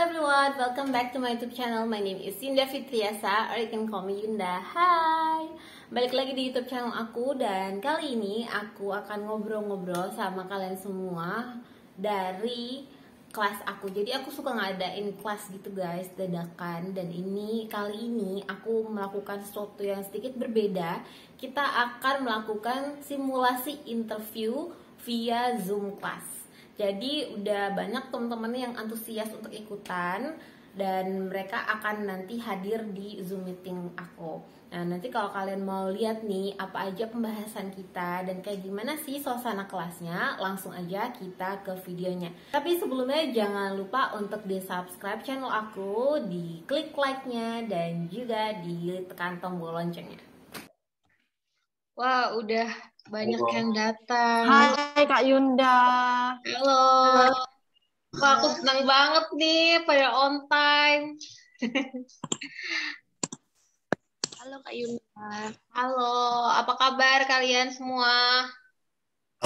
everyone, welcome back to my YouTube channel. My name is Yunda Fitriasa, or you can call me Yunda. Hai, balik lagi di YouTube channel aku, dan kali ini aku akan ngobrol-ngobrol sama kalian semua dari kelas aku. Jadi aku suka ngadain kelas gitu guys, dadakan. Dan kali ini aku melakukan sesuatu yang sedikit berbeda. Kita akan melakukan simulasi interview via Zoom class. Jadi udah banyak teman-teman yang antusias untuk ikutan, dan mereka akan nanti hadir di Zoom meeting aku. Nah, nanti kalau kalian mau lihat nih apa aja pembahasan kita dan kayak gimana sih suasana kelasnya, langsung aja kita ke videonya. Tapi sebelumnya jangan lupa untuk di-subscribe channel aku, di-klik like-nya, dan juga ditekan tombol loncengnya. Wah, udah banyak yang datang. Hai Kak Yunda. Halo. Wah, aku senang banget nih pada on time. Halo Kak Yunda. Halo, apa kabar kalian semua?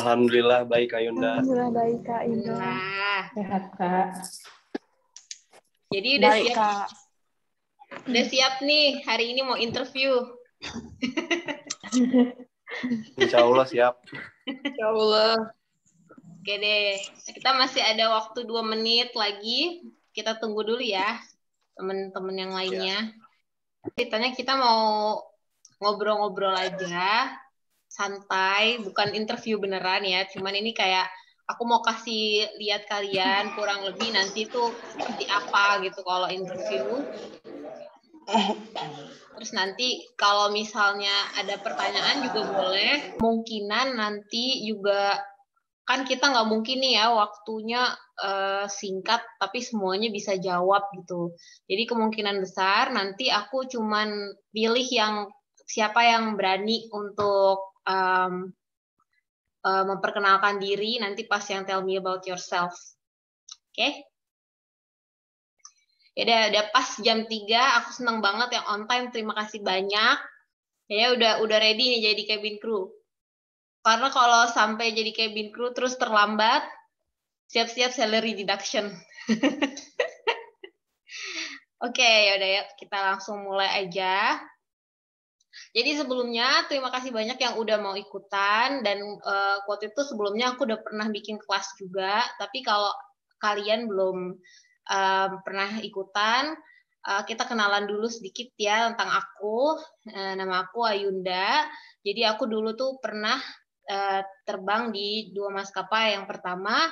Alhamdulillah baik Kak Yunda. Alhamdulillah baik Kak Yunda. Nah, Sehat Kak. jadi udah Baik siap, Kak. udah siap nih hari ini mau interview. Insya Allah siap. Ya Allah. Oke deh, kita masih ada waktu 2 menit lagi. Kita tunggu dulu ya, teman-teman yang lainnya. Ceritanya kita mau ngobrol-ngobrol aja, santai, bukan interview beneran ya. Cuman ini kayak aku mau kasih lihat kalian kurang lebih nanti tuh seperti apa gitu kalau interview. Terus nanti kalau misalnya ada pertanyaan juga boleh. Kemungkinan nanti juga kan kita nggak mungkin nih ya waktunya singkat tapi semuanya bisa jawab gitu. Jadi kemungkinan besar nanti aku cuman pilih siapa yang berani untuk memperkenalkan diri nanti pas yang tell me about yourself. Oke? Ya udah pas jam 3, aku seneng banget yang on time, terima kasih banyak. Ya udah ready nih jadi cabin crew. Karena kalau sampai jadi cabin crew terus terlambat, siap-siap salary deduction. Oke, yaudah ya, kita langsung mulai aja. Jadi sebelumnya terima kasih banyak yang udah mau ikutan, dan waktu itu sebelumnya aku udah pernah bikin kelas juga, tapi kalau kalian belum pernah ikutan, kita kenalan dulu sedikit ya tentang aku. Nama aku Ayunda. Jadi aku dulu tuh pernah terbang di 2 maskapai. Yang pertama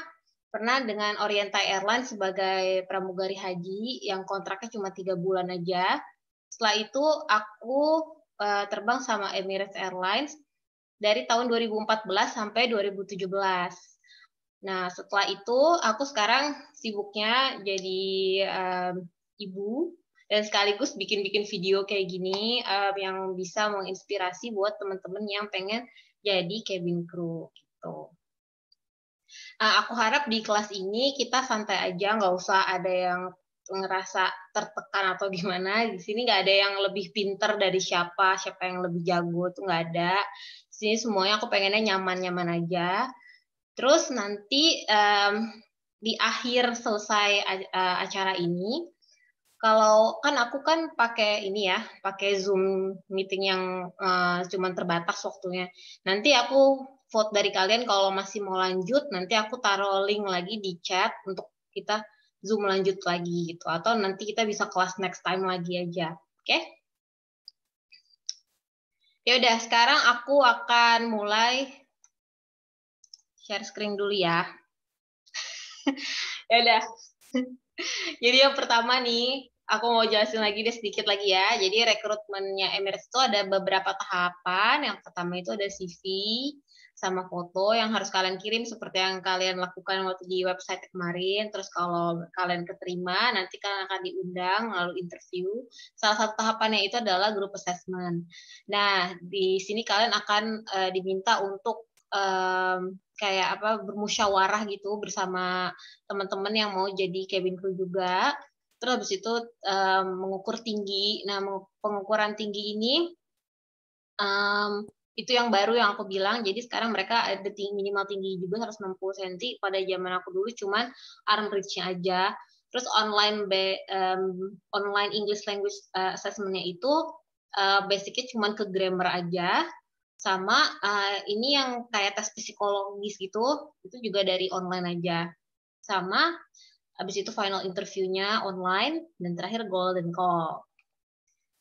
pernah dengan Oriental Airlines sebagai pramugari haji yang kontraknya cuma 3 bulan aja. Setelah itu aku terbang sama Emirates Airlines dari tahun 2014 sampai 2017. Nah, setelah itu aku sekarang sibuknya jadi ibu, dan sekaligus bikin-bikin video kayak gini yang bisa menginspirasi buat teman-teman yang pengen jadi cabin crew gitu. Aku harap di kelas ini kita santai aja, nggak usah ada yang ngerasa tertekan atau gimana. Di sini nggak ada yang lebih pinter dari siapa yang lebih jago, tuh nggak ada. Di sini semuanya aku pengennya nyaman-nyaman aja. Terus nanti di akhir selesai acara ini, kalau kan aku kan pakai ini ya, pakai Zoom meeting yang cuman terbatas waktunya. Nanti aku vote dari kalian kalau masih mau lanjut, nanti aku taruh link lagi di chat untuk kita Zoom lanjut lagi gitu. Atau nanti kita bisa kelas next time lagi aja. Oke? Ya udah, sekarang aku akan mulai share screen dulu ya. Ya udah. Jadi yang pertama nih, aku mau jelasin lagi deh sedikit lagi ya. Jadi rekrutmennya Emirates itu ada beberapa tahapan. Yang pertama itu ada CV sama foto yang harus kalian kirim seperti yang kalian lakukan waktu di website kemarin. Terus kalau kalian keterima, nanti kalian akan diundang lalu interview. Salah satu tahapannya itu adalah group assessment. Nah, di sini kalian akan diminta untuk kayak bermusyawarah gitu bersama teman-teman yang mau jadi cabin crew juga. Terus habis itu mengukur tinggi. Nah, pengukuran tinggi ini itu yang baru yang aku bilang. Jadi sekarang mereka ada minimal tinggi juga 160 cm. Pada zaman aku dulu cuman arm reach-nya aja. Terus online English language assessment-nya itu basicnya cuma ke grammar aja, sama ini yang kayak tes psikologis gitu, itu juga dari online aja. Sama habis itu final interview-nya online, dan terakhir golden call.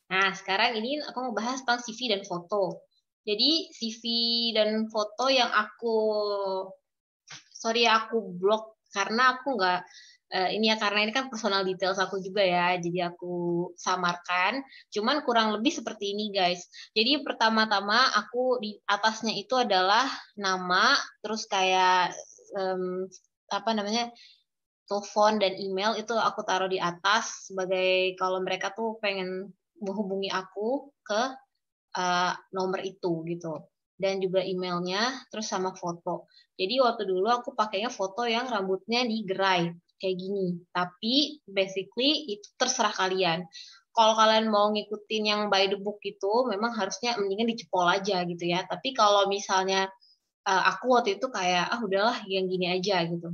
Nah, sekarang ini aku mau bahas tentang CV dan foto. Jadi CV dan foto yang aku blok karena aku nggak karena ini kan personal details aku juga ya, jadi aku samarkan. Cuman kurang lebih seperti ini guys. Jadi pertama-tama aku di atasnya itu adalah nama, terus kayak telepon dan email itu aku taruh di atas sebagai kalau mereka tuh pengen menghubungi aku ke nomor itu gitu, dan juga emailnya, terus sama foto. Jadi waktu dulu aku pakainya foto yang rambutnya digerai kayak gini, tapi basically itu terserah kalian. Kalau kalian mau ngikutin yang by the book itu memang harusnya mendingan dicepol aja gitu ya, tapi kalau misalnya aku waktu itu kayak udahlah yang gini aja gitu.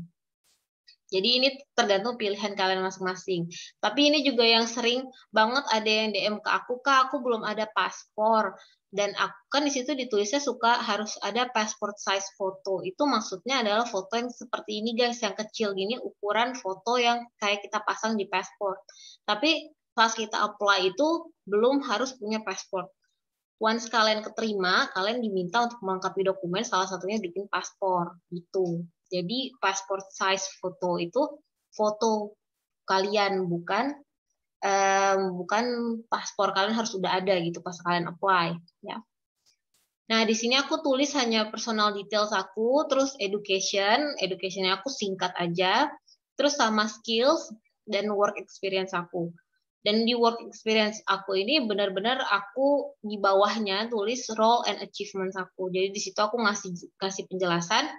Jadi ini tergantung pilihan kalian masing-masing. Tapi ini juga yang sering banget ada yang DM ke aku, Kak, aku belum ada paspor. Dan aku kan di situ ditulisnya suka harus ada passport size foto. Itu maksudnya adalah foto yang seperti ini guys, yang kecil gini, ukuran foto yang kayak kita pasang di paspor. Tapi pas kita apply itu belum harus punya paspor. Once kalian keterima, kalian diminta untuk melengkapi dokumen, salah satunya bikin paspor gitu. Jadi passport size foto itu foto kalian, bukan paspor kalian harus udah ada gitu pas kalian apply ya. Nah, di sini aku tulis hanya personal details aku, terus educationnya aku singkat aja, terus sama skills dan work experience aku. Dan di work experience aku ini benar-benar aku di bawahnya tulis role and achievements aku. Jadi di situ aku ngasih penjelasan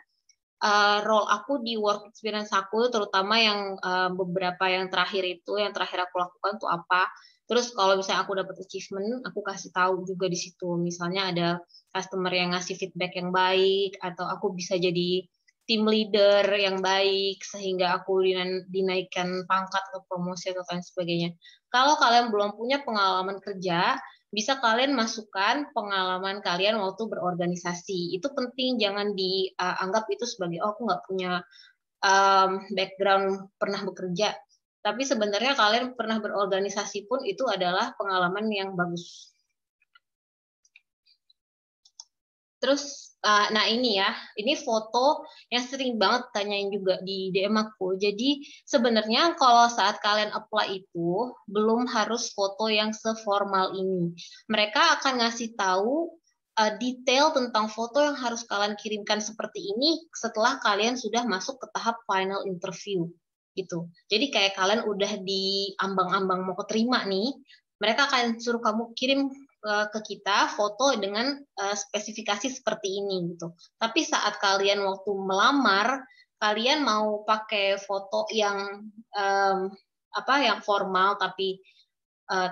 role aku di work experience aku, terutama yang beberapa yang terakhir aku lakukan tuh apa. Terus kalau misalnya aku dapat achievement, aku kasih tahu juga di situ. Misalnya ada customer yang ngasih feedback yang baik, atau aku bisa jadi team leader yang baik sehingga aku dinaikkan pangkat atau promosi atau lain sebagainya. Kalau kalian belum punya pengalaman kerja, bisa kalian masukkan pengalaman kalian waktu berorganisasi. Itu penting, jangan dianggap itu sebagai aku nggak punya background pernah bekerja. Tapi sebenarnya kalian pernah berorganisasi pun itu adalah pengalaman yang bagus. Terus, nah ini ya, ini foto yang sering banget tanyain juga di DM aku. Jadi sebenarnya kalau saat kalian apply itu, belum harus foto yang seformal ini. Mereka akan ngasih tahu detail tentang foto yang harus kalian kirimkan seperti ini setelah kalian sudah masuk ke tahap final interview. Gitu. Jadi kayak kalian udah di ambang-ambang mau keterima nih, mereka akan suruh kamu kirim ke kita foto dengan spesifikasi seperti ini gitu. Tapi saat kalian waktu melamar, kalian mau pakai foto yang yang formal tapi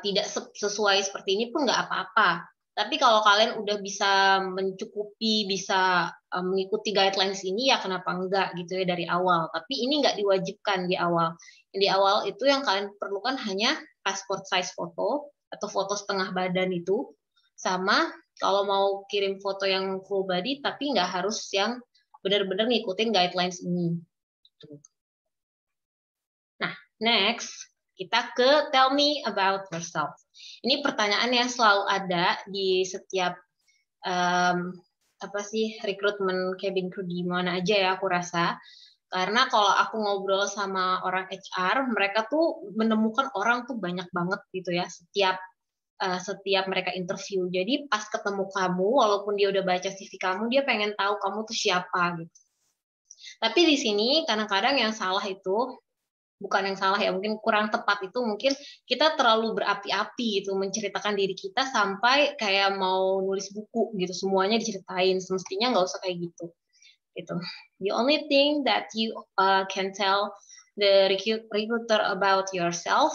tidak sesuai seperti ini pun nggak apa-apa. Tapi kalau kalian udah bisa mencukupi, bisa mengikuti guidelines ini, ya kenapa enggak gitu ya dari awal. Tapi ini nggak diwajibkan di awal. Di awal itu yang kalian perlukan hanya passport size foto atau foto setengah badan itu, sama kalau mau kirim foto yang full body, tapi nggak harus yang benar-benar ngikutin guidelines ini. Nah, next. Kita ke tell me about yourself. Ini pertanyaan yang selalu ada di setiap rekrutmen cabin crew di mana aja ya aku rasa. Karena kalau aku ngobrol sama orang HR, mereka tuh menemukan orang tuh banyak banget gitu ya setiap mereka interview. Jadi pas ketemu kamu, walaupun dia udah baca CV kamu, dia pengen tahu kamu tuh siapa gitu. Tapi di sini kadang-kadang yang salah itu bukan yang salah ya, mungkin kurang tepat itu mungkin kita terlalu berapi-api gitu menceritakan diri kita sampai kayak mau nulis buku gitu, semuanya diceritain. Semestinya nggak usah kayak gitu. The only thing that you can tell the recruiter about yourself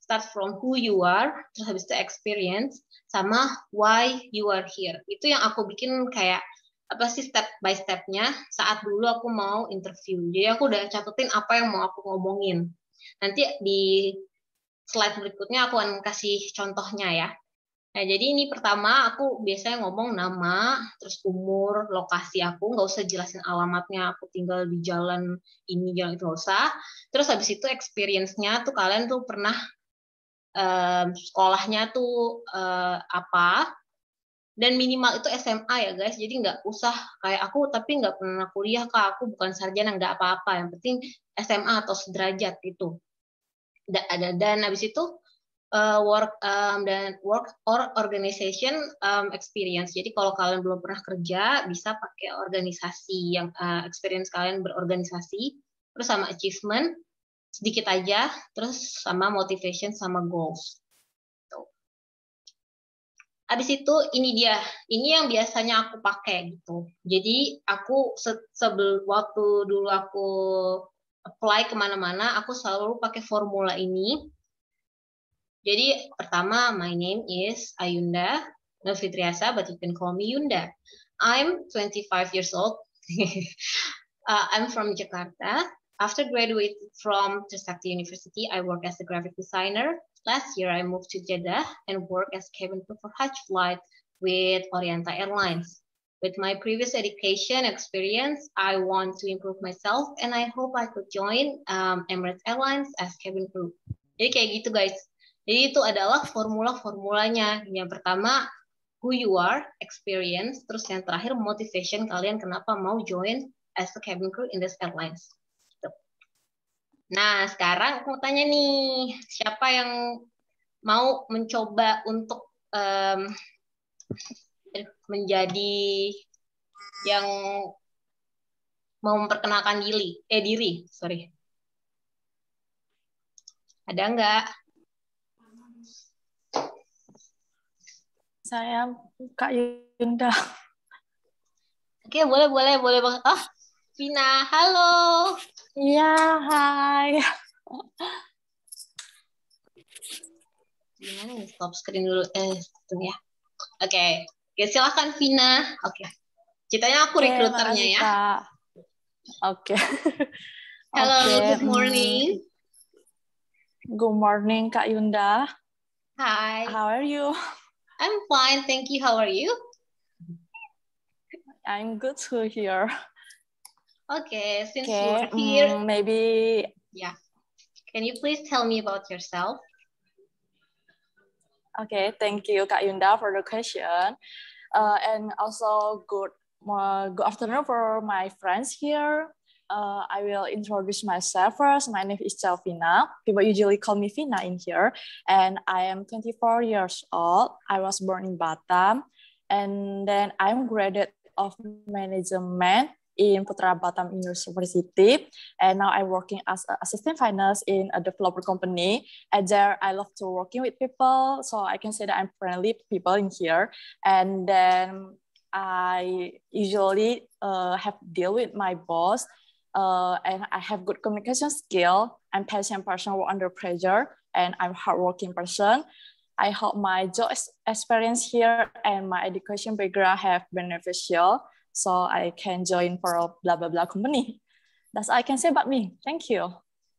start from who you are, terus habis itu experience, sama why you are here. Itu yang aku bikin kayak step by step-nya saat dulu aku mau interview. Jadi aku udah catetin apa yang mau aku ngomongin. Nanti di slide berikutnya aku akan kasih contohnya ya. Nah, jadi ini pertama aku biasanya ngomong nama, terus umur, lokasi aku, nggak usah jelasin alamatnya, aku tinggal di jalan ini, jalan itu, nggak usah. Terus habis itu experience-nya tuh kalian tuh pernah sekolahnya tuh apa, dan minimal itu SMA ya guys, jadi nggak usah kayak aku tapi nggak pernah kuliah kak, aku bukan sarjana, nggak apa-apa, yang penting SMA atau sederajat gitu. Dan habis itu work or organization experience. Jadi kalau kalian belum pernah kerja, bisa pakai organisasi yang experience kalian berorganisasi, terus sama achievement sedikit aja, terus sama motivation sama goals. Tuh. Habis itu ini yang biasanya aku pakai gitu. Jadi aku waktu dulu aku apply kemana-mana, aku selalu pakai formula ini. Jadi pertama, my name is Ayunda Novitriasa, but you can call me Yunda. I'm 25 years old. I'm from Jakarta. After graduating from Trisakti University, I work as a graphic designer. Last year, I moved to Jeddah and work as cabin crew for Hajj flight with Oriental Airlines. With my previous education experience, I want to improve myself, and I hope I could join Emirates Airlines as cabin crew. Jadi kayak gitu guys. Jadi itu adalah formula-formulanya. Yang pertama, who you are, experience. Terus yang terakhir, motivation kalian kenapa mau join as a cabin crew in this airlines. Gitu. Nah, sekarang aku mau tanya nih, siapa yang mau mencoba untuk menjadi yang mau memperkenalkan diri, sorry. Ada nggak? Saya Kak Yunda. Oke, boleh banget. Oh, Vina, halo. Iya, hai. Gimana nih? Stop screen dulu. Tunggu ya. Oke, silakan Vina. Oke. Ceritanya aku rekruternya ya. Kak. Oke. Hello, good morning. Good morning, Kak Yunda. Hi. How are you? I'm fine, thank you. How are you? I'm good to hear. Okay, since you're here, maybe. Yeah. Can you please tell me about yourself? Okay, thank you, Kak Yunda, for the question. And also good afternoon for my friends here. I will introduce myself first. My name is Vina. People usually call me Vina in here. And I am 24 years old. I was born in Batam. And then I'm graduate of management in Putra Batam University. And now I'm working as an assistant finance in a developer company. And there I love to working with people. So I can say that I'm friendly people in here. And then I usually have deal with my boss. And I have good communication skill. I'm patient person who under pressure, and I'm hardworking person. I hope my job experience here and my education background have beneficial, so I can join for a blah blah blah company. That's all I can say about me. Thank you.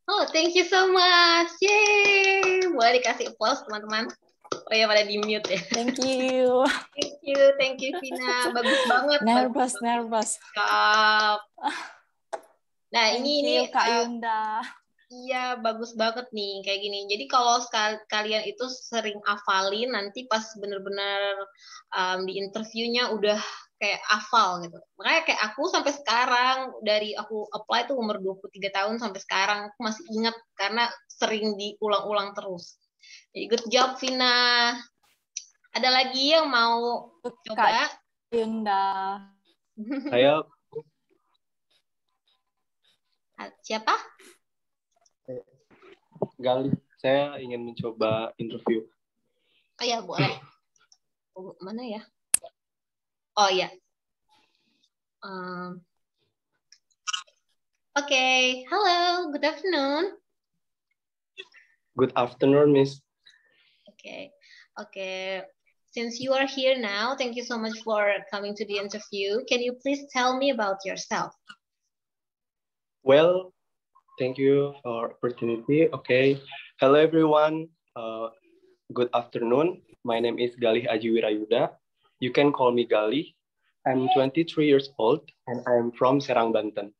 Oh, thank you so much. Yay! Boleh dikasih applause teman-teman. Oh ya, pada di mute ya. Thank you. Thank you Vina. Bagus banget. Nervous. Stop. Nah, Thank ini Kak Yunda. Iya, bagus banget nih kayak gini. Jadi kalau kalian itu sering hafalin, nanti pas bener-bener di interviewnya udah kayak hafal gitu. Makanya kayak aku sampai sekarang, dari aku apply tuh umur 23 tahun sampai sekarang, aku masih ingat karena sering diulang-ulang terus. Jadi good job, Vina. Ada lagi yang mau coba? Kak Yunda. Saya. Siapa? Gali, saya ingin mencoba interview. Oh ya, boleh. Mana ya? Oh ya. Okay, hello, good afternoon. Good afternoon, Miss. Okay. Since you are here now, thank you so much for coming to the interview. Can you please tell me about yourself? Well, Thank you for opportunity. Okay. Hello everyone. Good afternoon. My name is Galih Aji Wirayuda. You can call me Galih. I'm 23 years old and I'm from Serang, Banten.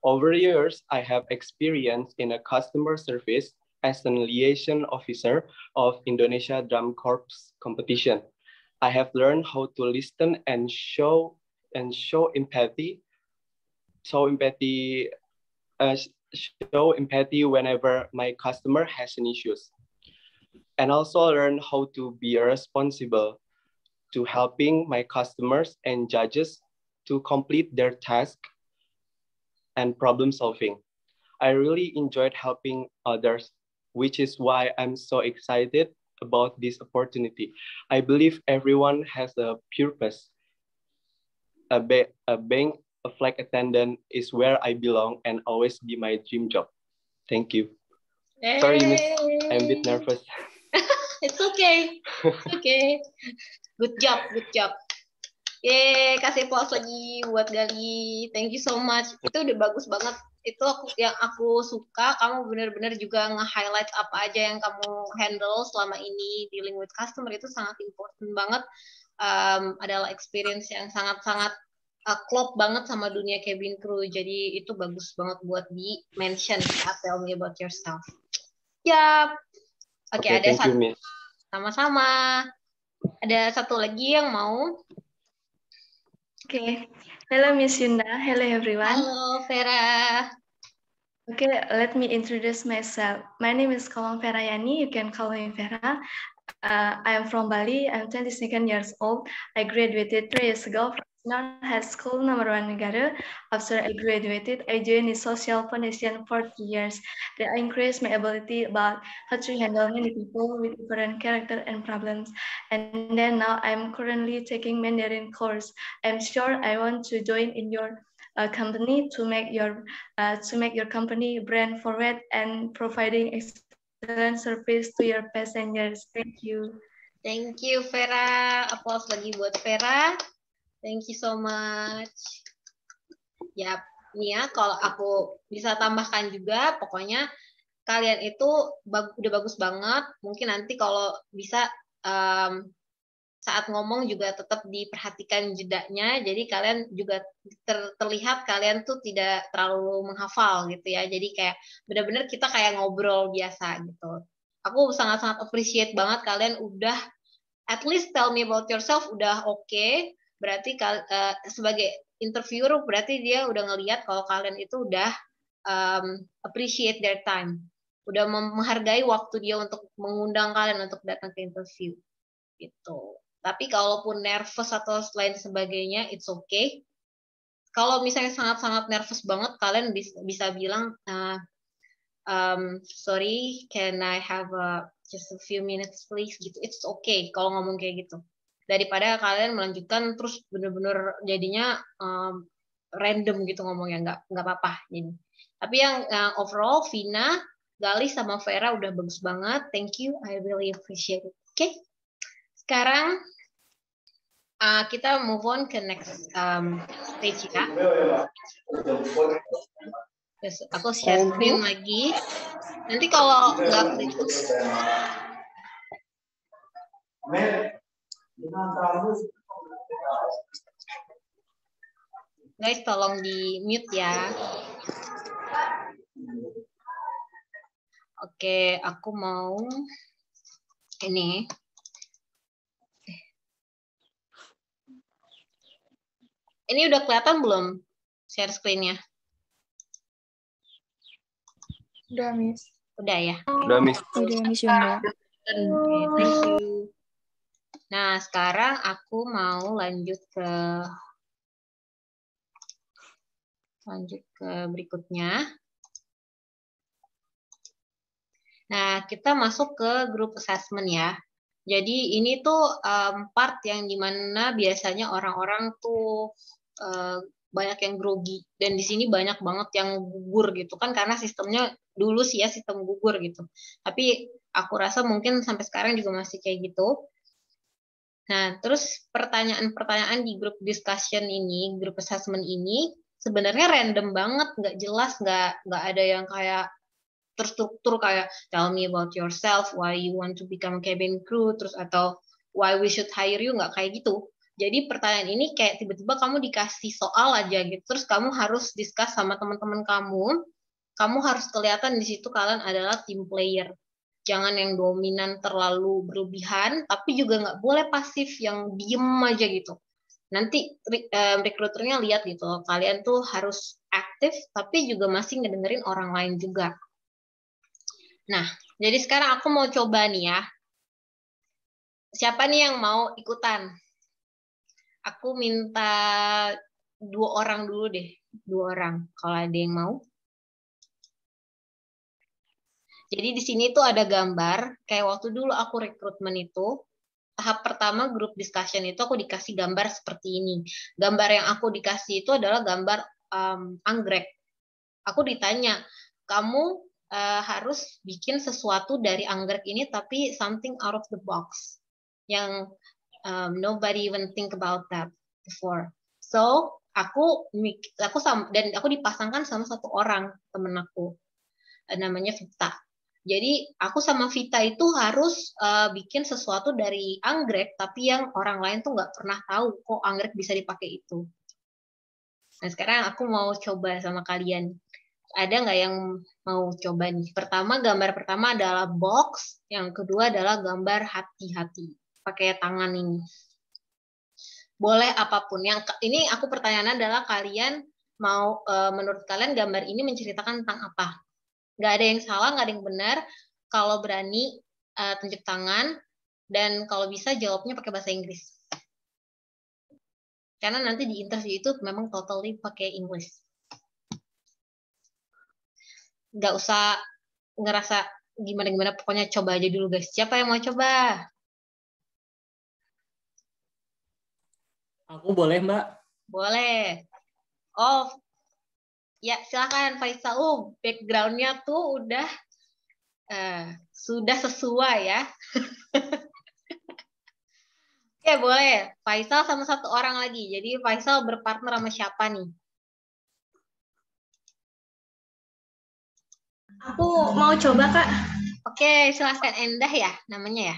Over the years, I have experience in a customer service as an liaison officer of Indonesia Drum Corps competition. I have learned how to listen and show empathy. Uh, show empathy whenever my customer has an issues, and also learn how to be responsible to helping my customers and judges to complete their task and problem solving. I really enjoyed helping others, which is why I'm so excited about this opportunity. I believe everyone has a purpose. Being a flight attendant is where I belong and always be my dream job. Thank you. Hey. Sorry, Miss. I'm a bit nervous. It's okay. It's okay. Good job, good job. Yeay, kasih applause lagi buat Gali. Thank you so much. Itu udah bagus banget. Itu yang aku suka, kamu benar-benar juga nge-highlight apa aja yang kamu handle selama ini dealing with customer. Itu sangat important banget. Adalah experience yang sangat-sangat klop banget sama dunia cabin crew. Jadi itu bagus banget buat di-mention. Tell me about yourself. Yap. Oke, ada satu. Sama-sama. Ada satu lagi yang mau. Okay. Hello, Miss Yunda. Hello, everyone. Halo, Vera. Okay, let me introduce myself. My name is Kolong Vera Yani. You can call me Vera. I am from Bali. I'm 22 years old. I graduated 3 years ago from Sinar High School, number 1 Negara. After I graduated, I joined the Social Foundation for 3 years. That increased my ability about how to handle many people with different character and problems. And then now I'm currently taking Mandarin course. I'm sure I want to join in your company to make your company brand forward and providing excellent service to your passengers. Thank you. Thank you, Vera. Applause lagi buat Vera. Thank you so much. Ya, Nia, kalau aku bisa tambahkan juga, pokoknya kalian itu udah bagus banget. Mungkin nanti kalau bisa saat ngomong juga tetap diperhatikan jedanya. Jadi kalian juga terlihat kalian tuh tidak terlalu menghafal gitu ya. Jadi kayak benar-benar kita kayak ngobrol biasa gitu. Aku sangat-sangat appreciate banget kalian udah at least tell me about yourself udah oke. Berarti sebagai interviewer berarti dia udah ngelihat kalau kalian itu udah appreciate their time. Udah menghargai waktu dia untuk mengundang kalian untuk datang ke interview. Gitu. Tapi kalaupun nervous atau lain sebagainya, it's okay. Kalau misalnya sangat-sangat nervous banget, kalian bisa bilang, sorry, can I have just a few minutes please? Gitu. It's okay kalau ngomong kayak gitu. Daripada kalian melanjutkan terus bener-bener jadinya random gitu ngomongnya, nggak apa-apa. Jadi. Tapi yang overall, Vina, Gali sama Vera udah bagus banget. Thank you, I really appreciate it. Oke, sekarang kita move on ke next stage ya. Yes, aku share screen lagi. Nanti kalau nggak klik. Guys, tolong di mute ya. Oke, aku mau ini. Ini udah kelihatan belum share screen-nya? Udah, Miss. Udah ya? Udah, Miss. Udah, Miss Yunda. Okay, thank you. Nah, sekarang aku mau lanjut ke berikutnya. Nah, kita masuk ke group assessment ya. Jadi ini tuh part yang dimana biasanya orang-orang tuh banyak yang grogi, dan di sini banyak banget yang gugur gitu kan, karena sistemnya dulu sih ya sistem gugur gitu. Tapi aku rasa mungkin sampai sekarang juga masih kayak gitu. Nah, terus pertanyaan-pertanyaan di group discussion ini, group assessment ini, sebenarnya random banget, nggak jelas, nggak ada yang kayak terstruktur kayak tell me about yourself, why you want to become cabin crew, terus atau why we should hire you, nggak kayak gitu. Jadi pertanyaan ini kayak tiba-tiba kamu dikasih soal aja gitu, terus kamu harus discuss sama teman-teman kamu harus kelihatan di situ kalian adalah team player. Jangan yang dominan terlalu berlebihan, tapi juga nggak boleh pasif yang diem aja gitu. Nanti rekruternya lihat gitu, kalian tuh harus aktif, tapi juga masih ngedengerin orang lain juga. Nah, jadi sekarang aku mau coba nih ya. Siapa nih yang mau ikutan? Aku minta 2 orang dulu deh. 2 orang, kalau ada yang mau. Jadi di sini tuh ada gambar, kayak waktu dulu aku rekrutmen itu, tahap pertama grup discussion itu aku dikasih gambar seperti ini. Gambar yang aku dikasih itu adalah gambar anggrek. Aku ditanya, kamu harus bikin sesuatu dari anggrek ini tapi something out of the box yang nobody even think about that before. So aku dipasangkan sama satu orang temen aku namanya Vita. Jadi aku sama Vita itu harus bikin sesuatu dari anggrek, tapi yang orang lain tuh nggak pernah tahu kok anggrek bisa dipakai itu. Nah sekarang aku mau coba sama kalian. Ada nggak yang mau coba nih? Gambar pertama adalah box, yang kedua adalah gambar hati-hati. Pakai tangan ini. Boleh apapun. Yang ini aku pertanyaan adalah kalian mau menurut kalian gambar ini menceritakan tentang apa? Nggak ada yang salah, nggak ada yang benar. Kalau berani, tunjuk tangan. Dan kalau bisa, jawabnya pakai bahasa Inggris. Karena nanti di interview itu memang totally pakai English. Nggak usah ngerasa gimana-gimana, pokoknya coba aja dulu, guys. Siapa yang mau coba? Aku boleh, Mbak? Boleh. Oh, ya, silakan Faisal. Background-nya tuh udah sudah sesuai ya. Oke, boleh. Faisal sama satu orang lagi. Jadi Faisal berpartner sama siapa nih? Aku mau coba, Kak. Oke, silakan. Endah ya namanya ya?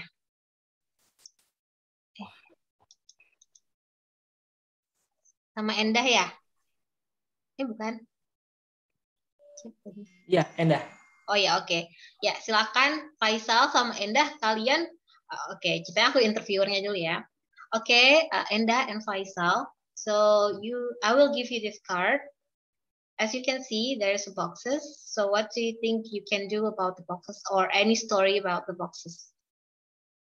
Sama Endah ya? Bukan. Iya, Endah. Oh ya, oke. Ya, silakan Faisal sama Endah kalian. Oke, kita aku interviewernya dulu ya. Oke, Endah and Faisal. So I will give you this card. As you can see, there's boxes. So what do you think you can do about the boxes, or any story about the boxes?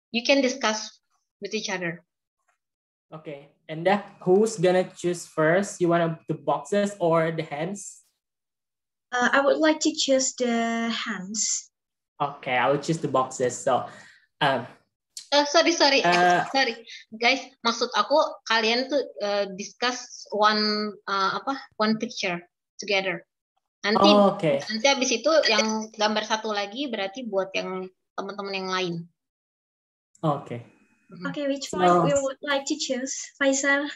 You can discuss with each other. Okay, Endah, who's gonna choose first? You want the boxes or the hands? I would like to choose the hands. Okay, I will choose the boxes. So, sorry, guys. Maksud aku kalian tuh discuss one picture together. Nanti, nanti habis itu yang gambar satu lagi berarti buat yang teman-teman yang lain. Okay. Okay, which one we would like to choose, Faisal?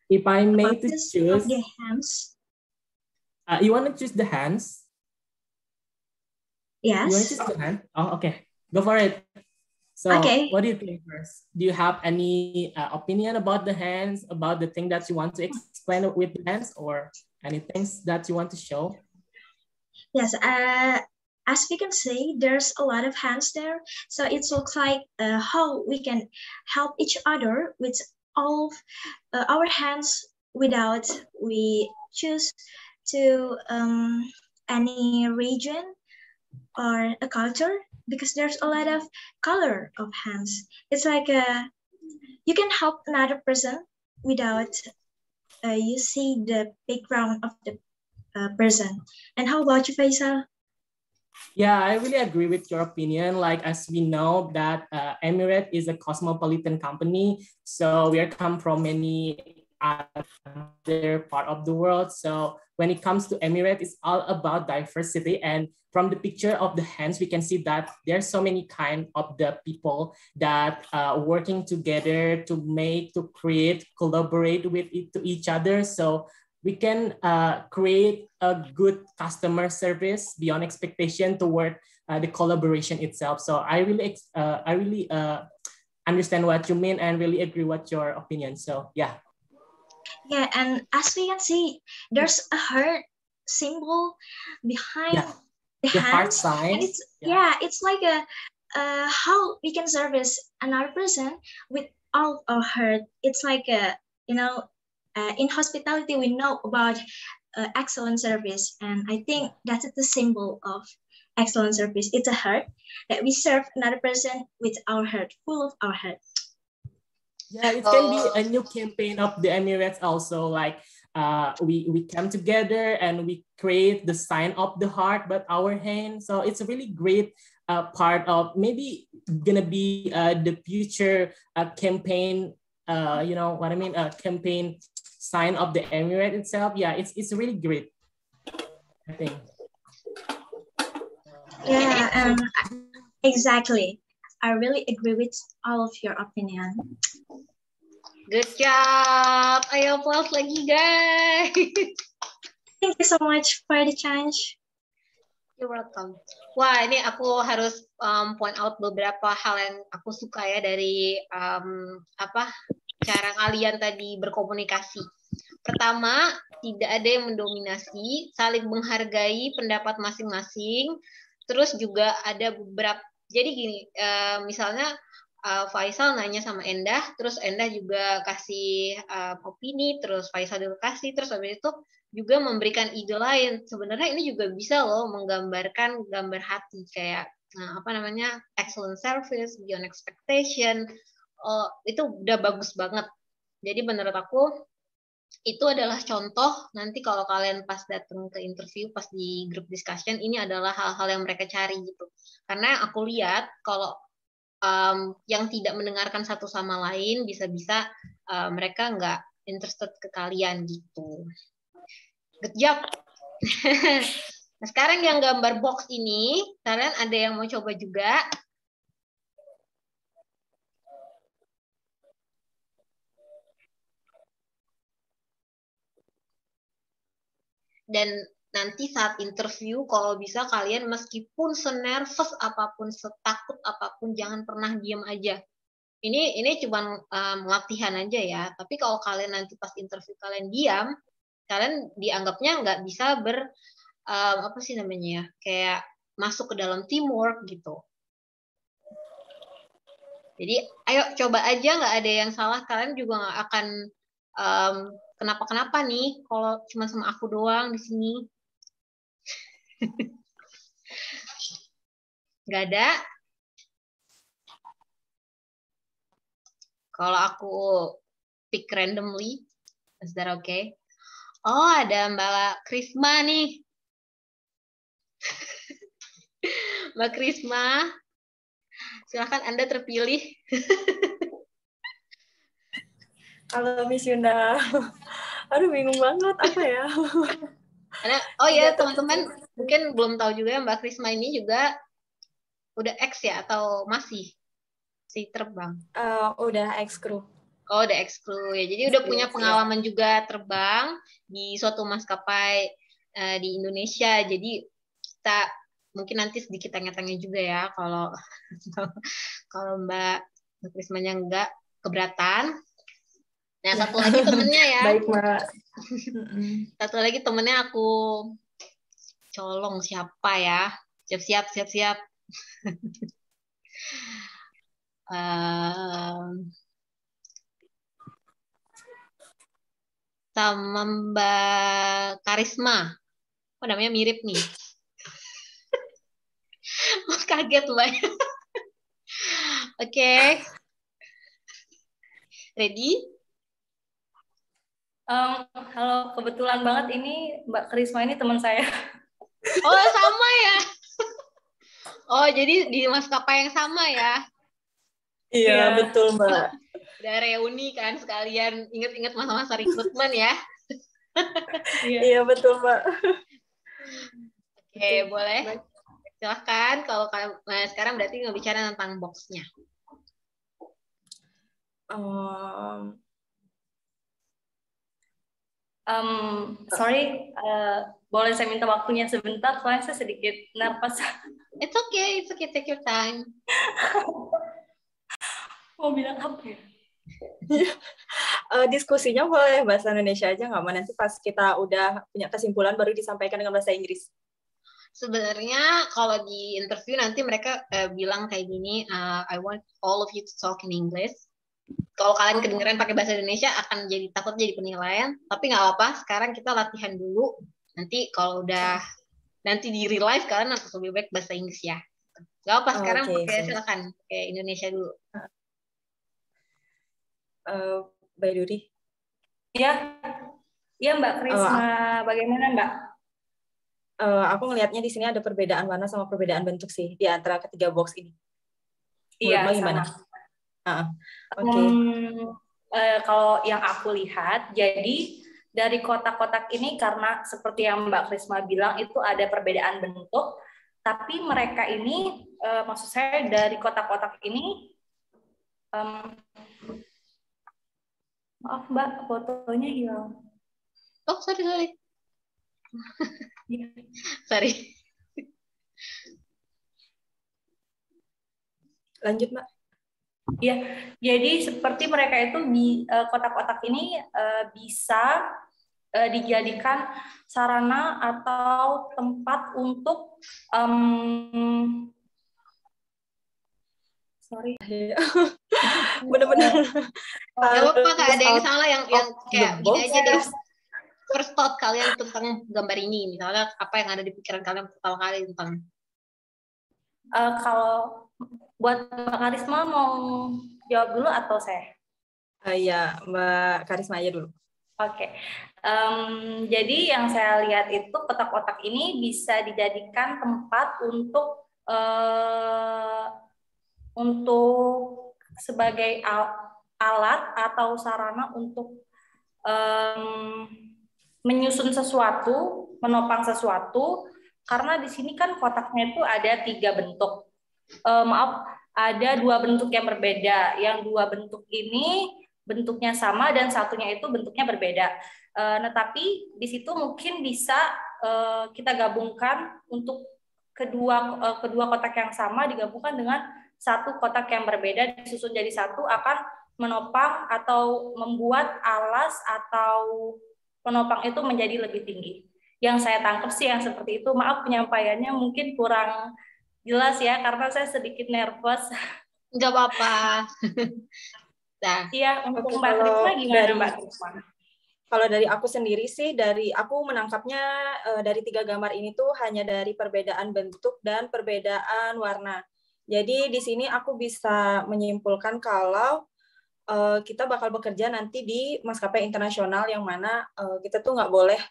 If I may to choose the hands. You want to choose the hands? Yes. You want to choose the hand? Oh, okay. Go for it. So, what do you think first? Do you have any opinion about the hands, about the thing that you want to explain with the hands, or any things that you want to show? Yes. As we can see, there's a lot of hands there. So it looks like how we can help each other with all of our hands without we choose to any region or a culture, because there's a lot of color of hands. It's like you can help another person without you see the background of the person. And how about you, Faisal? Yeah, I really agree with your opinion. Like, as we know that Emirates is a cosmopolitan company, so we are come from many other part of the world. So when it comes to Emirates, it's all about diversity. And from the picture of the hands, we can see that there's so many kind of the people that working together to make, to create, collaborate with to each other. So we can create a good customer service beyond expectation toward the collaboration itself. So I really understand what you mean and really agree with your opinion. So yeah. Yeah, and as we can see, there's a heart symbol behind the heart hands, sign. and it's like a how we can service another person with all our heart. It's like a in hospitality we know about excellent service, and I think that's the symbol of excellent service. It's a heart that we serve another person with our heart, full of our heart. Yeah, it can be a new campaign of the Emirates also. Like we come together and we create the sign of the heart, but our hand. So it's a really great part of maybe gonna be the future campaign. You know what I mean? Campaign sign of the Emirate itself. Yeah, it's really great, I think. Yeah, exactly. I really agree with all of your opinion. Good job. Ayo applause lagi, guys. Thank you so much for the chance. You're welcome. Wah, ini aku harus point out beberapa hal yang aku suka ya dari cara kalian tadi berkomunikasi. Pertama, tidak ada yang mendominasi, saling menghargai pendapat masing-masing. Terus juga ada beberapa, jadi gini, misalnya Faisal nanya sama Endah, terus Endah juga kasih opini, terus Faisal juga kasih, terus habis itu juga memberikan ide lain. Sebenarnya ini juga bisa loh menggambarkan gambar hati kayak excellent service, beyond expectation. Itu udah bagus banget. Jadi menurut aku itu adalah contoh nanti kalau kalian pas datang ke interview, pas di group discussion, ini adalah hal-hal yang mereka cari gitu. Karena aku lihat kalau yang tidak mendengarkan satu sama lain bisa-bisa mereka nggak interested ke kalian gitu. Good job. Nah, sekarang yang gambar box ini, kalian ada yang mau coba juga? Dan nanti saat interview, kalau bisa kalian meskipun senervous apapun, setakut apapun, jangan pernah diam aja. Ini cuma latihan aja ya. Tapi kalau kalian nanti pas interview kalian diam, kalian dianggapnya nggak bisa kayak masuk ke dalam teamwork gitu. Jadi ayo coba aja, nggak ada yang salah. Kalian juga nggak akan kenapa-kenapa nih kalau cuma sama aku doang di sini. Nggak ada. Kalau aku pick randomly, is that okay? Oh, ada Mbak Krisma nih. Mbak Krisma, silahkan Anda terpilih. Halo Miss Yunda. Aduh, bingung banget apa ya. Teman-teman mungkin belum tahu juga Mbak Krisma ini juga udah ex ya atau masih terbang? Udah ex-crew. Oh, udah ex-crew ya. Jadi udah punya pengalaman juga terbang di suatu maskapai di Indonesia. Jadi kita mungkin nanti sedikit tanya-tanya juga ya kalau Mbak Krismanya enggak keberatan. Nah, satu lagi temennya ya. Baik, Mbak. Satu lagi temennya aku colong, siapa ya? Siap-siap. Sama Mbak Karisma. Oh, namanya mirip nih. Kaget Mbak. Oke. Ready? Halo, kebetulan banget ini Mbak Karisma ini teman saya. Oh, sama ya? Oh, jadi di maskapai yang sama ya? Iya, betul Mbak. Udah reuni kan sekalian inget-inget masa-masa rekrutmen ya? Iya, betul Mbak. Oke, boleh. Silahkan, kalau sekarang berarti ngebicara tentang box-nya. Sorry, boleh saya minta waktunya sebentar, soalnya saya sedikit nervous. It's okay, take your time. Mau bilang apa ya? Diskusinya boleh bahasa Indonesia aja nggak, Ma? Nanti pas kita udah punya kesimpulan baru disampaikan dengan bahasa Inggris. Sebenarnya kalau di interview nanti mereka bilang kayak gini, I want all of you to talk in English. Kalau kalian kedengeran pakai bahasa Indonesia akan takut jadi penilaian, tapi nggak apa-apa. Sekarang kita latihan dulu. Nanti kalau udah nanti di real life kalian harus lebih baik bahasa Inggris ya. Nggak apa, sekarang silakan pakai Indonesia dulu. Mbak Duri. Iya, Mbak Krisma. Bagaimana Mbak? Aku ngelihatnya di sini ada perbedaan warna sama perbedaan bentuk sih di antara ketiga box ini. Iya, gimana? Oke. Kalau yang aku lihat, jadi dari kotak-kotak ini karena seperti yang Mbak Krisma bilang itu ada perbedaan bentuk, tapi mereka ini, maksud saya dari kotak-kotak ini, maaf Mbak, fotonya hilang. Oh, sorry. Sorry. Lanjut, Mbak. Ya, jadi seperti mereka itu di kotak-kotak ini bisa dijadikan sarana atau tempat untuk sorry. Benar-benar. Gak apa-apa, gak ada yang salah yang kayak gini aja deh. First thought kalian tentang gambar ini, misalnya apa yang ada di pikiran kalian pertama kali tentang kalau buat Mbak Karisma mau jawab dulu atau saya? Iya, Mbak Karisma aja dulu. Oke. Jadi yang saya lihat itu kotak-kotak ini bisa dijadikan tempat untuk sebagai alat atau sarana untuk menyusun sesuatu, menopang sesuatu, karena di sini kan kotaknya itu ada 3 bentuk. Maaf, ada 2 bentuk yang berbeda. Yang 2 bentuk ini bentuknya sama dan satunya itu bentuknya berbeda. Nah, tapi di situ mungkin bisa kita gabungkan untuk kedua kotak yang sama digabungkan dengan satu kotak yang berbeda disusun jadi satu akan menopang atau membuat alas atau penopang itu menjadi lebih tinggi. Yang saya tangkap sih yang seperti itu. Maaf penyampaiannya mungkin kurang jelas ya karena saya sedikit nervous. Nggak apa-apa. Nah, iya, untuk Mbak Krisma gimana Mbak Krisma? Kalau dari aku sendiri sih, aku menangkapnya dari 3 gambar ini tuh hanya dari perbedaan bentuk dan perbedaan warna. Jadi di sini aku bisa menyimpulkan kalau kita bakal bekerja nanti di maskapai internasional yang mana kita tuh nggak boleh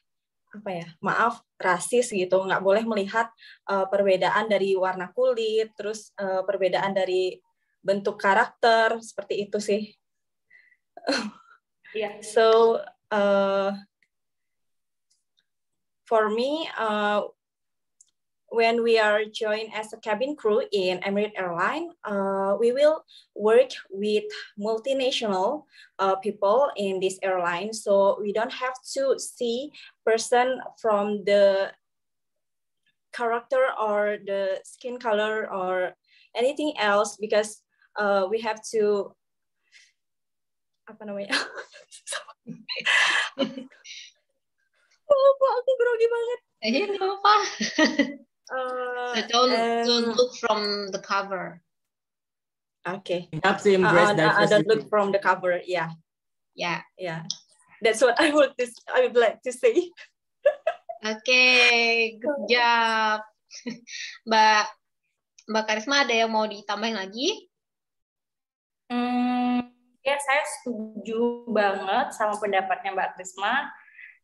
rasis gitu, nggak boleh melihat perbedaan dari warna kulit, terus perbedaan dari bentuk karakter seperti itu sih. Yeah. So for me, when we are joined as a cabin crew in Emirates Airline, we will work with multinational people in this airline. So we don't have to see person from the character or the skin color or anything else because we have to aku grogi banget. Iya, nggak apa-apa. So don't look from the cover. Okay. You have to embrace I don't look from the cover. Yeah. Yeah. That's what I would like to say. Okay, good job. Mbak Karisma ada yang mau ditambahin lagi? Ya, saya setuju banget sama pendapatnya Mbak Krisma.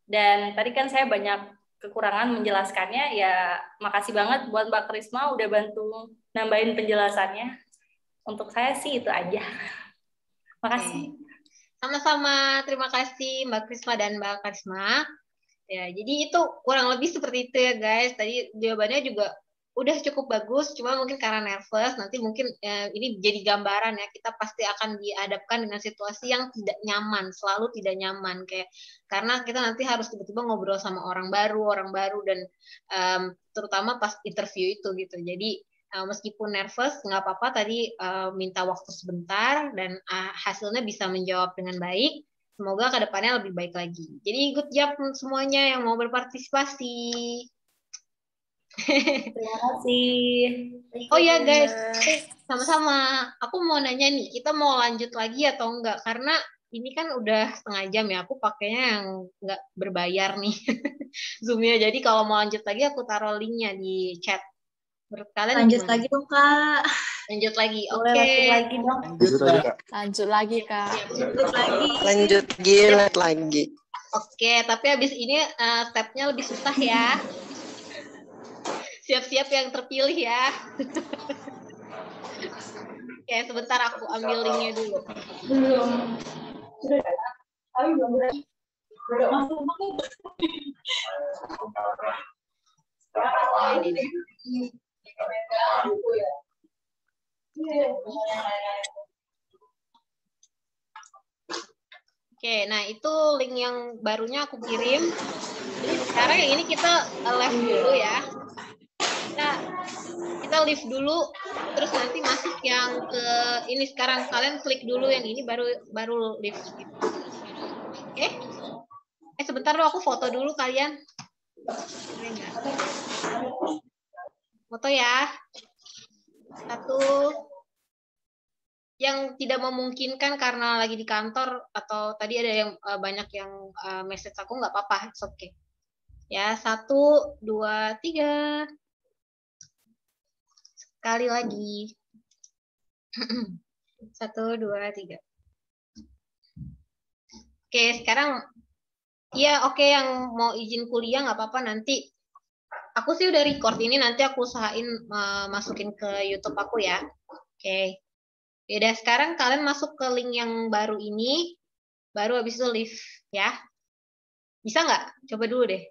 Dan tadi kan saya banyak kekurangan menjelaskannya, ya makasih banget buat Mbak Krisma udah bantu nambahin penjelasannya. Untuk saya sih itu aja. Makasih. Sama-sama, terima kasih Mbak Krisma dan Mbak Karisma. Ya, jadi itu kurang lebih seperti itu ya guys. Tadi jawabannya juga udah cukup bagus, cuma mungkin karena nervous, nanti mungkin ini jadi gambaran ya, kita pasti akan dihadapkan dengan situasi yang tidak nyaman, selalu tidak nyaman, kayak karena kita nanti harus tiba-tiba ngobrol sama orang baru dan terutama pas interview itu gitu. Jadi meskipun nervous, nggak apa-apa tadi minta waktu sebentar dan hasilnya bisa menjawab dengan baik. Semoga kedepannya lebih baik lagi. Jadi good job semuanya yang mau berpartisipasi. Terima kasih. Oh ya guys, sama-sama. Aku mau nanya nih, kita mau lanjut lagi atau enggak? Karena ini kan udah setengah jam ya, aku pakainya yang enggak berbayar nih Zoom-nya. Jadi kalau mau lanjut lagi, aku taruh linknya di chat. Menurut kalian Lanjut gimana? lagi dong, Kak. Lanjut lagi, Boleh oke. lanjut lagi dong. Lanjut lagi, Kak. Lanjut lagi. Oke, tapi habis ini stepnya lebih susah ya. Siap-siap yang terpilih ya. Oke, sebentar aku ambil linknya dulu. Belum. Udah masuk. Ini deh. Oke, nah itu link yang barunya aku kirim. Jadi sekarang yang ini kita live dulu ya. Kita live dulu, terus nanti masuk yang ke ini. Sekarang kalian klik dulu yang ini baru live gitu. Oke? Sebentar dong, aku foto dulu kalian. Foto ya. 1. Yang tidak memungkinkan karena lagi di kantor atau tadi ada yang banyak yang message aku, nggak apa-apa, it's okay. Ya, 1, 2, 3. Sekali lagi. 1, 2, 3. Oke, sekarang ya oke, yang mau izin kuliah nggak apa-apa, nanti aku sih udah record ini, nanti aku usahain masukin ke YouTube aku ya. Oke. Yaudah, sekarang kalian masuk ke link yang baru ini, baru habis itu live ya. Bisa nggak? Coba dulu deh.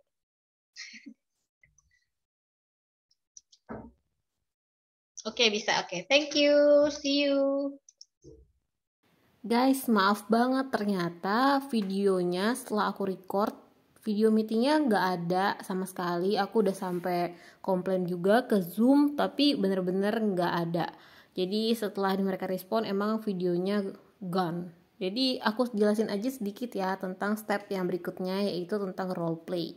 Oke, bisa. Oke, thank you. See you. Guys, maaf banget, ternyata videonya setelah aku record, video meetingnya nggak ada sama sekali. Aku udah sampai komplain juga ke Zoom, tapi bener-bener nggak ada. Jadi setelah mereka respon, emang videonya gone. Jadi aku jelasin aja sedikit ya tentang step yang berikutnya, yaitu tentang role play.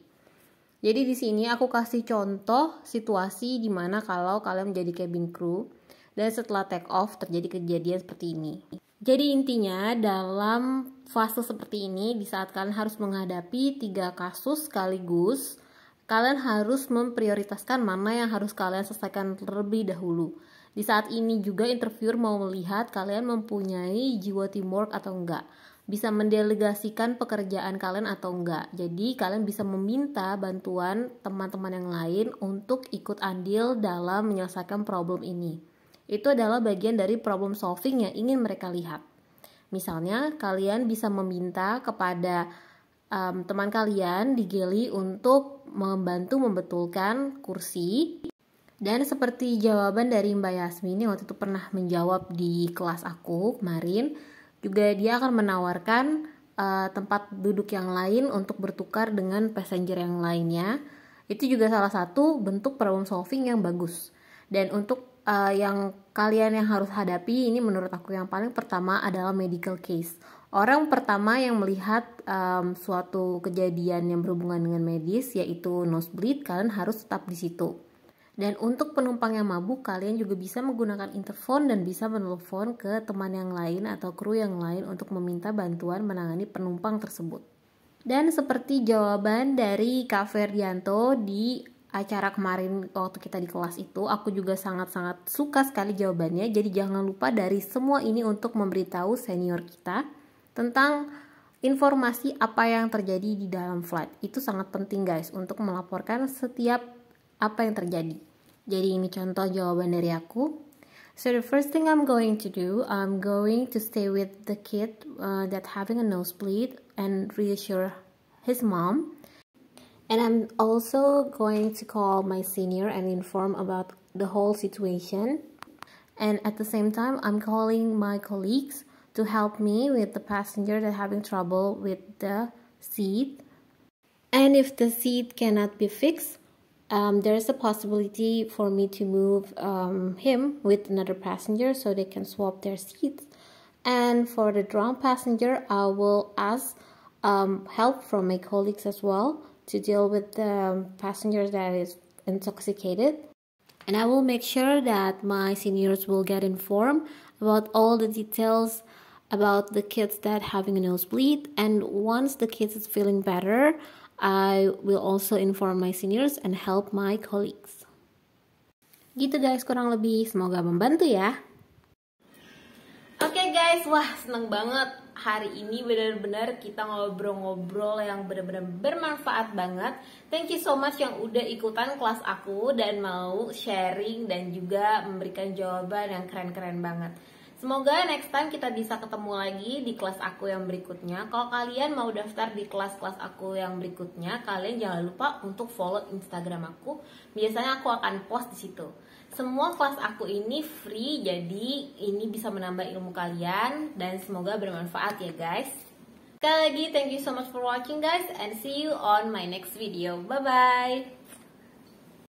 Jadi di sini aku kasih contoh situasi di mana kalau kalian menjadi cabin crew dan setelah take off terjadi kejadian seperti ini. Jadi intinya dalam fase seperti ini, di saat kalian harus menghadapi 3 kasus sekaligus, kalian harus memprioritaskan mana yang harus kalian selesaikan terlebih dahulu. Di saat ini juga interviewer mau melihat kalian mempunyai jiwa teamwork atau enggak, bisa mendelegasikan pekerjaan kalian atau enggak. Jadi kalian bisa meminta bantuan teman-teman yang lain untuk ikut andil dalam menyelesaikan problem ini. Itu adalah bagian dari problem solving yang ingin mereka lihat. Misalnya kalian bisa meminta kepada teman kalian di Geli untuk membantu membetulkan kursi. Dan seperti jawaban dari Mbak Yasmin yang waktu itu pernah menjawab di kelas aku kemarin, juga dia akan menawarkan tempat duduk yang lain untuk bertukar dengan passenger yang lainnya. Itu juga salah satu bentuk problem solving yang bagus. Dan untuk yang kalian yang harus hadapi, ini menurut aku yang paling pertama adalah medical case. Orang pertama yang melihat suatu kejadian yang berhubungan dengan medis, yaitu nosebleed, kalian harus tetap di situ. Dan untuk penumpang yang mabuk, kalian juga bisa menggunakan interphone dan bisa menelpon ke teman yang lain atau kru yang lain untuk meminta bantuan menangani penumpang tersebut. Dan seperti jawaban dari Kak Ferdianto di acara kemarin waktu kita di kelas itu, aku juga sangat-sangat suka sekali jawabannya. Jadi jangan lupa dari semua ini untuk memberitahu senior kita tentang informasi apa yang terjadi di dalam flight. Itu sangat penting guys untuk melaporkan setiap apa yang terjadi. Jadi ini contoh jawaban dari aku. So the first thing I'm going to do, I'm going to stay with the kid that having a nosebleed and reassure his mom. And I'm also going to call my senior and inform about the whole situation. And at the same time, I'm calling my colleagues to help me with the passenger that having trouble with the seat. And if the seat cannot be fixed, there's a possibility for me to move him with another passenger so they can swap their seats. And for the drunk passenger, I will ask help from my colleagues as well to deal with the passenger that is intoxicated. And I will make sure that my seniors will get informed about all the details about the kids that having a nosebleed. And once the kids is feeling better, I will also inform my seniors and help my colleagues. Gitu guys, kurang lebih. Semoga membantu ya. Oke guys, wah seneng banget. Hari ini benar-benar kita ngobrol-ngobrol yang benar-benar bermanfaat banget. Thank you so much yang udah ikutan kelas aku dan mau sharing dan juga memberikan jawaban yang keren-keren banget. Semoga next time kita bisa ketemu lagi di kelas aku yang berikutnya. Kalau kalian mau daftar di kelas-kelas aku yang berikutnya, kalian jangan lupa untuk follow Instagram aku. Biasanya aku akan post di situ. Semua kelas aku ini free, jadi ini bisa menambah ilmu kalian dan semoga bermanfaat ya guys. Sekali lagi, thank you so much for watching guys and see you on my next video. Bye-bye.